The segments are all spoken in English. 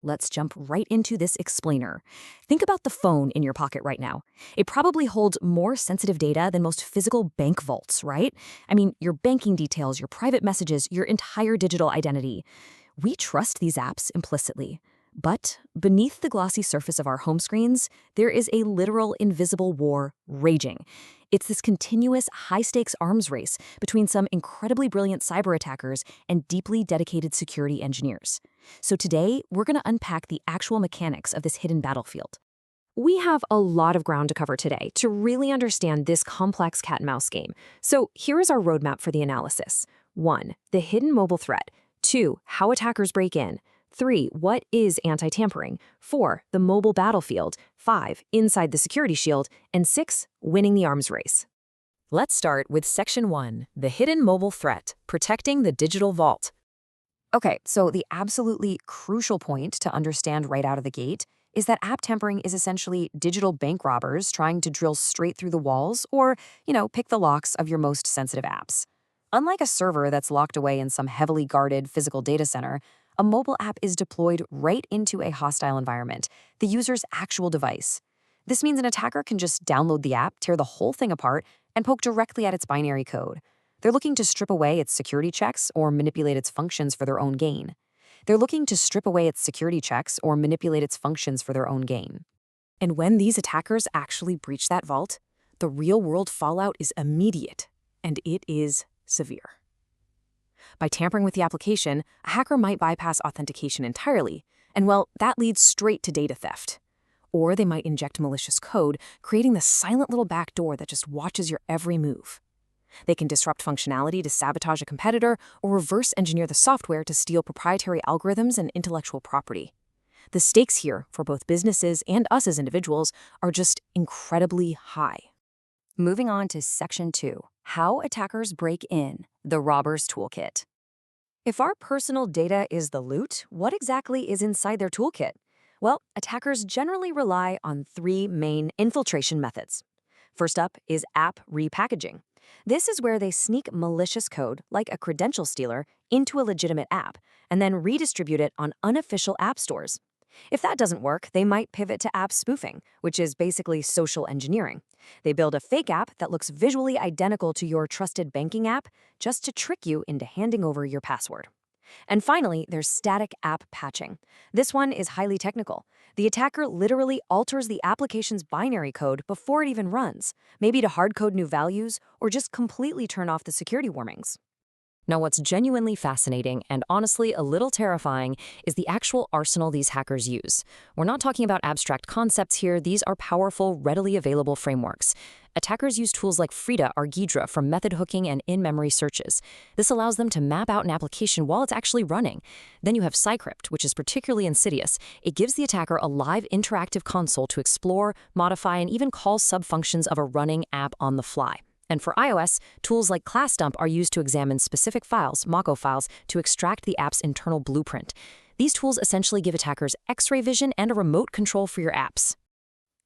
Let's jump right into this explainer. Think about the phone in your pocket right now. It probably holds more sensitive data than most physical bank vaults, right? I mean, your banking details, your private messages, your entire digital identity. We trust these apps implicitly. But beneath the glossy surface of our home screens, there is a literal invisible war raging. It's this continuous high-stakes arms race between some incredibly brilliant cyber attackers and deeply dedicated security engineers. So today, we're going to unpack the actual mechanics of this hidden battlefield. We have a lot of ground to cover today to really understand this complex cat-and-mouse game. So here is our roadmap for the analysis. 1. The hidden mobile threat. 2. How attackers break in. 3. What is anti-tampering? 4. The mobile battlefield. 5. Inside the security shield. And 6. Winning the arms race. Let's start with Section 1, the hidden mobile threat, protecting the digital vault. Okay, so the absolutely crucial point to understand right out of the gate is that app tampering is essentially digital bank robbers trying to drill straight through the walls or, pick the locks of your most sensitive apps. Unlike a server that's locked away in some heavily guarded physical data center, a mobile app is deployed right into a hostile environment, the user's actual device. This means an attacker can just download the app, tear the whole thing apart, and poke directly at its binary code. They're looking to strip away its security checks or manipulate its functions for their own gain. And when these attackers actually breach that vault, the real-world fallout is immediate, and it is severe. By tampering with the application, a hacker might bypass authentication entirely, and that leads straight to data theft. Or they might inject malicious code, creating the silent little backdoor that just watches your every move. They can disrupt functionality to sabotage a competitor or reverse engineer the software to steal proprietary algorithms and intellectual property. The stakes here, for both businesses and us as individuals, are just incredibly high. Moving on to Section 2, how attackers break in, the robber's toolkit. If our personal data is the loot, what exactly is inside their toolkit? Well, attackers generally rely on 3 main infiltration methods. First up is app repackaging. This is where they sneak malicious code, like a credential stealer, into a legitimate app, and then redistribute it on unofficial app stores. If that doesn't work, they might pivot to app spoofing, which is basically social engineering. They build a fake app that looks visually identical to your trusted banking app just to trick you into handing over your password. And finally, there's static app patching. This one is highly technical. The attacker literally alters the application's binary code before it even runs, maybe to hardcode new values or just completely turn off the security warnings. Now, what's genuinely fascinating and honestly a little terrifying is the actual arsenal these hackers use. We're not talking about abstract concepts here. These are powerful, readily available frameworks. Attackers use tools like Frida or Ghidra for method hooking and in-memory searches. This allows them to map out an application while it's actually running. Then you have Cycrypt, which is particularly insidious. It gives the attacker a live interactive console to explore, modify, and even call sub-functions of a running app on the fly. And for iOS, tools like ClassDump are used to examine specific files, Mako files, to extract the app's internal blueprint. These tools essentially give attackers X-ray vision and a remote control for your apps.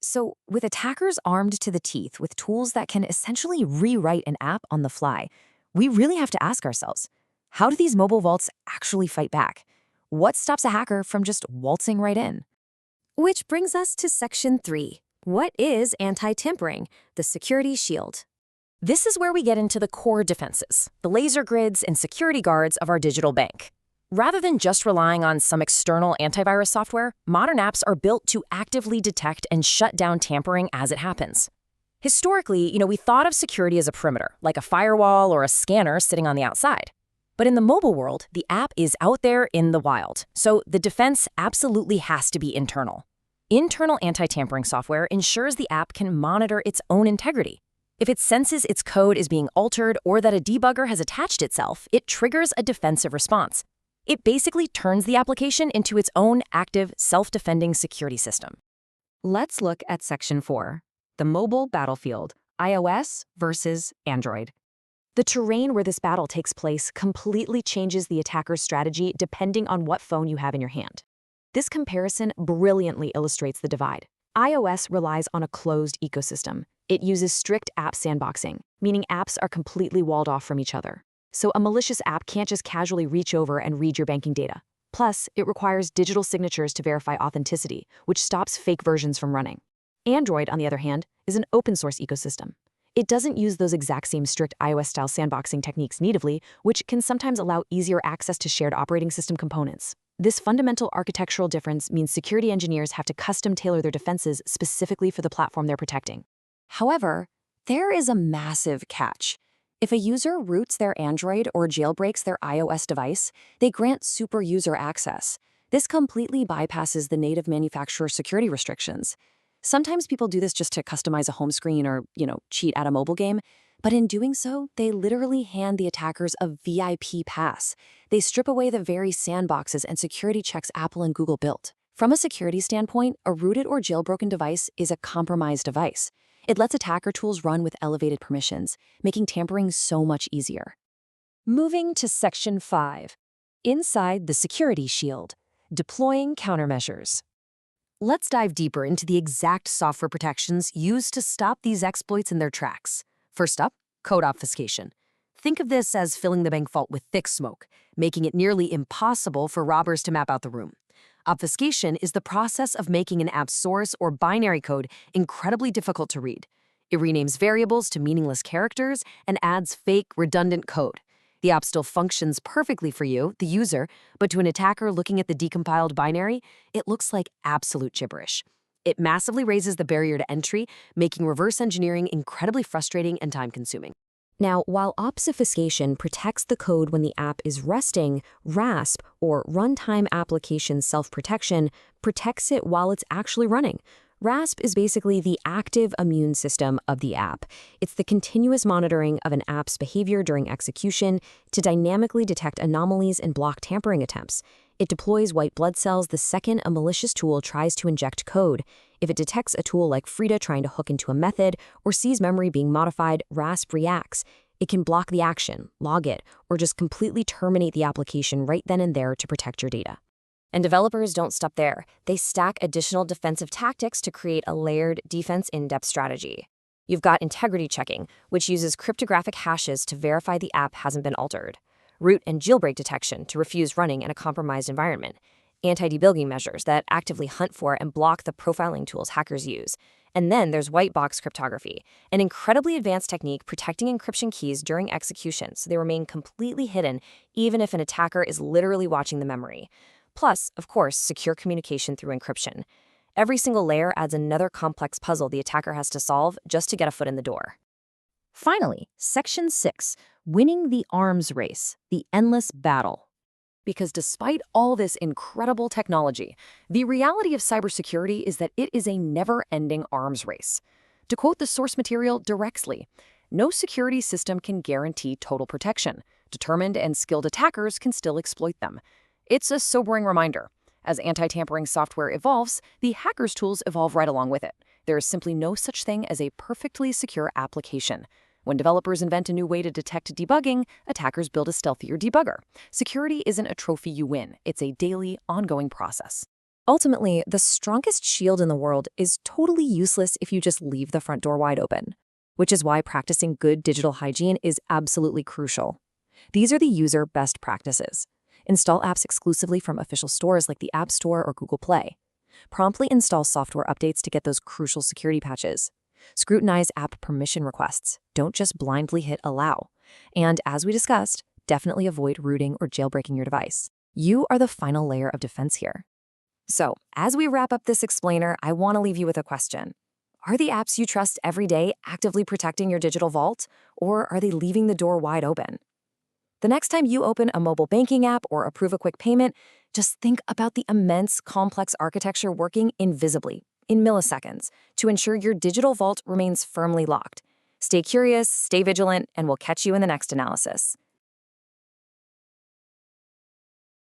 So, with attackers armed to the teeth with tools that can essentially rewrite an app on the fly, we really have to ask ourselves, how do these mobile vaults actually fight back? What stops a hacker from just waltzing right in? Which brings us to Section 3. What is anti-tampering, the security shield? This is where we get into the core defenses, the laser grids and security guards of our digital bank. Rather than just relying on some external antivirus software, modern apps are built to actively detect and shut down tampering as it happens. Historically, we thought of security as a perimeter, like a firewall or a scanner sitting on the outside. But in the mobile world, the app is out there in the wild, so the defense absolutely has to be internal. Internal anti-tampering software ensures the app can monitor its own integrity. If it senses its code is being altered or that a debugger has attached itself, it triggers a defensive response. It basically turns the application into its own active, self-defending security system. Let's look at Section 4, the mobile battlefield, iOS versus Android. The terrain where this battle takes place completely changes the attacker's strategy depending on what phone you have in your hand. This comparison brilliantly illustrates the divide. iOS relies on a closed ecosystem. It uses strict app sandboxing, meaning apps are completely walled off from each other. So a malicious app can't just casually reach over and read your banking data. Plus, it requires digital signatures to verify authenticity, which stops fake versions from running. Android, on the other hand, is an open-source ecosystem. It doesn't use those exact same strict iOS-style sandboxing techniques natively, which can sometimes allow easier access to shared operating system components. This fundamental architectural difference means security engineers have to custom tailor their defenses specifically for the platform they're protecting. However, there is a massive catch. If a user roots their Android or jailbreaks their iOS device, they grant super user access. This completely bypasses the native manufacturer security restrictions. Sometimes people do this just to customize a home screen or, cheat at a mobile game. But in doing so, they literally hand the attackers a VIP pass. They strip away the very sandboxes and security checks Apple and Google built. From a security standpoint, a rooted or jailbroken device is a compromised device. It lets attacker tools run with elevated permissions, making tampering so much easier. Moving to Section 5. Inside the Security Shield, deploying countermeasures. Let's dive deeper into the exact software protections used to stop these exploits in their tracks. First up, code obfuscation. Think of this as filling the bank vault with thick smoke, making it nearly impossible for robbers to map out the room. Obfuscation is the process of making an app's source or binary code incredibly difficult to read. It renames variables to meaningless characters and adds fake, redundant code. The app still functions perfectly for you, the user, but to an attacker looking at the decompiled binary, it looks like absolute gibberish. It massively raises the barrier to entry, making reverse engineering incredibly frustrating and time-consuming. Now, while obfuscation protects the code when the app is resting, RASP, or runtime application self-protection, protects it while it's actually running. RASP is basically the active immune system of the app. It's the continuous monitoring of an app's behavior during execution to dynamically detect anomalies and block tampering attempts. It deploys white blood cells the second a malicious tool tries to inject code. If it detects a tool like Frida trying to hook into a method or sees memory being modified, RASP reacts. It can block the action, log it, or just completely terminate the application right then and there to protect your data. And developers don't stop there. They stack additional defensive tactics to create a layered defense in-depth strategy. You've got integrity checking, which uses cryptographic hashes to verify the app hasn't been altered. Root and jailbreak detection to refuse running in a compromised environment. Anti-debugging measures that actively hunt for and block the profiling tools hackers use. And then there's white box cryptography, an incredibly advanced technique protecting encryption keys during execution so they remain completely hidden even if an attacker is literally watching the memory. Plus, of course, secure communication through encryption. Every single layer adds another complex puzzle the attacker has to solve just to get a foot in the door. Finally, Section 6, winning the arms race, the endless battle. Because despite all this incredible technology, the reality of cybersecurity is that it is a never-ending arms race. To quote the source material directly, no security system can guarantee total protection. Determined and skilled attackers can still exploit them. It's a sobering reminder. As anti-tampering software evolves, the hackers' tools evolve right along with it. There is simply no such thing as a perfectly secure application. When developers invent a new way to detect debugging, attackers build a stealthier debugger. Security isn't a trophy you win. It's a daily, ongoing process. Ultimately, the strongest shield in the world is totally useless if you just leave the front door wide open, which is why practicing good digital hygiene is absolutely crucial. These are the user best practices. Install apps exclusively from official stores like the App Store or Google Play. Promptly install software updates to get those crucial security patches. Scrutinize app permission requests. Don't just blindly hit allow. And as we discussed, definitely avoid rooting or jailbreaking your device. You are the final layer of defense here. So, as we wrap up this explainer, I want to leave you with a question. Are the apps you trust every day actively protecting your digital vault, or are they leaving the door wide open? The next time you open a mobile banking app or approve a quick payment, just think about the immense, complex architecture working invisibly, in milliseconds, to ensure your digital vault remains firmly locked. Stay curious, stay vigilant, and we'll catch you in the next analysis.